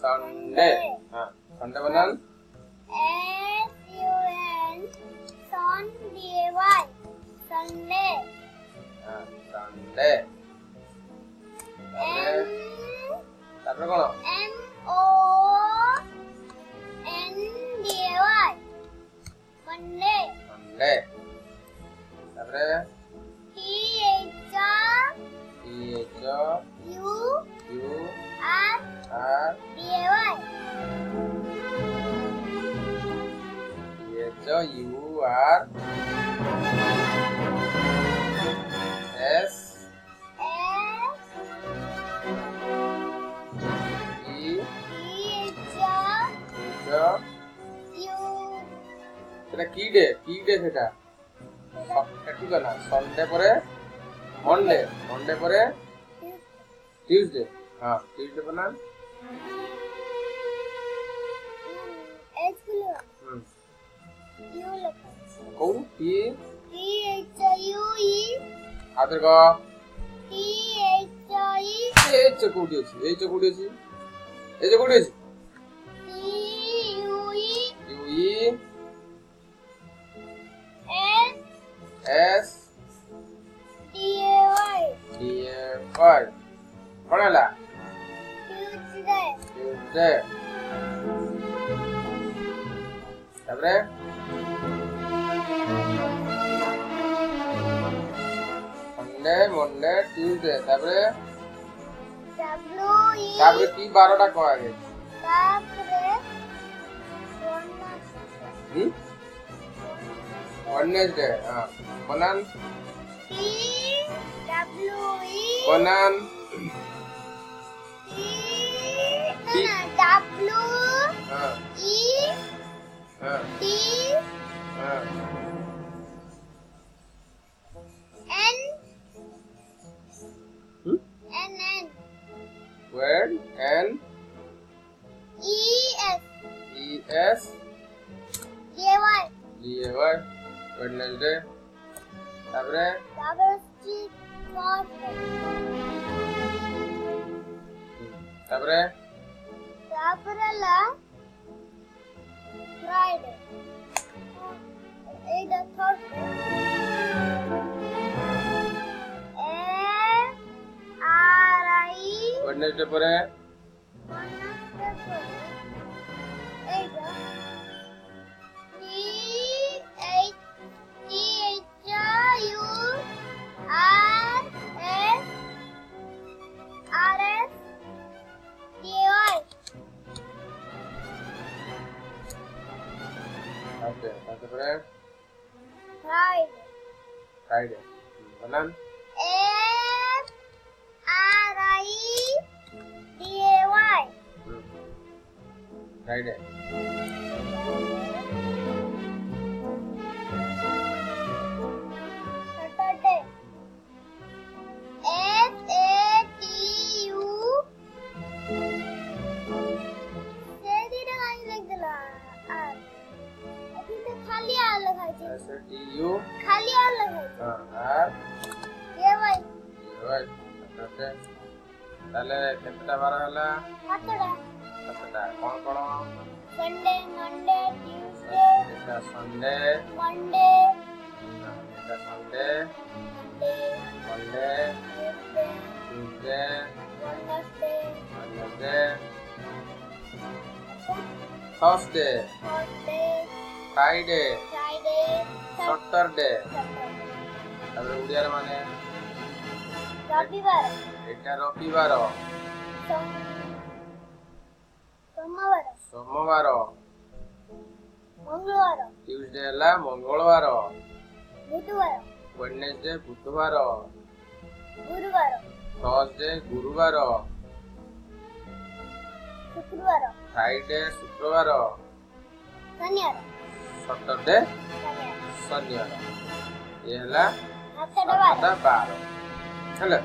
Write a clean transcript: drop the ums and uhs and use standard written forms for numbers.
Sunday हाँ Sunday बनान SUN Sunday हाँ संडे तापर कोन MONDAY मंडे मंडे तापर সেটা কি ডে সেটা একটু না সানডে পরে মন্ডে পরে টিউসডে হ্যাঁ টিউসডে বানান কোন টি আদর গো এই যে কোডি আছে এই যে কোডি আছে ইউই S DAY কোন হলা টিউসডে তারপরে সানডে মন্ডে টিউসডে তারপরে কি 12টা কো আগে Wednesday हाँ बनान बनान Word N ES DAY Wednesday তারপরে তারপরে ফ্রাইডে এইটা থার্সডে Wednesday পরে Okay, তারপরে Friday বানান Friday Saturday SATU खाली अलग है আর ये भाई ওকে তাহলে কতটা বার হলা কতটা কোন संडे मंडे ट्यूसडे এটা সানডে मंडे এটা Sunday Monday Tuesday Wednesday Thursday Friday Saturday তাহলে উড়িয়ার মানে রবিবার এটা রবিবার সোমবার मंगलवार টিউসডে ହେଲା মঙ্গলবার बुधवार ওয়েডনেসডে বুধবার गुरुवार থার্সডে গুরুবার शुक्रवार ফ্রাইডে শুক্রবার शनिवार ସଟରଡେ ଶନିବାର ଏ ହେଲା सातटा बार 12 ହେଲା।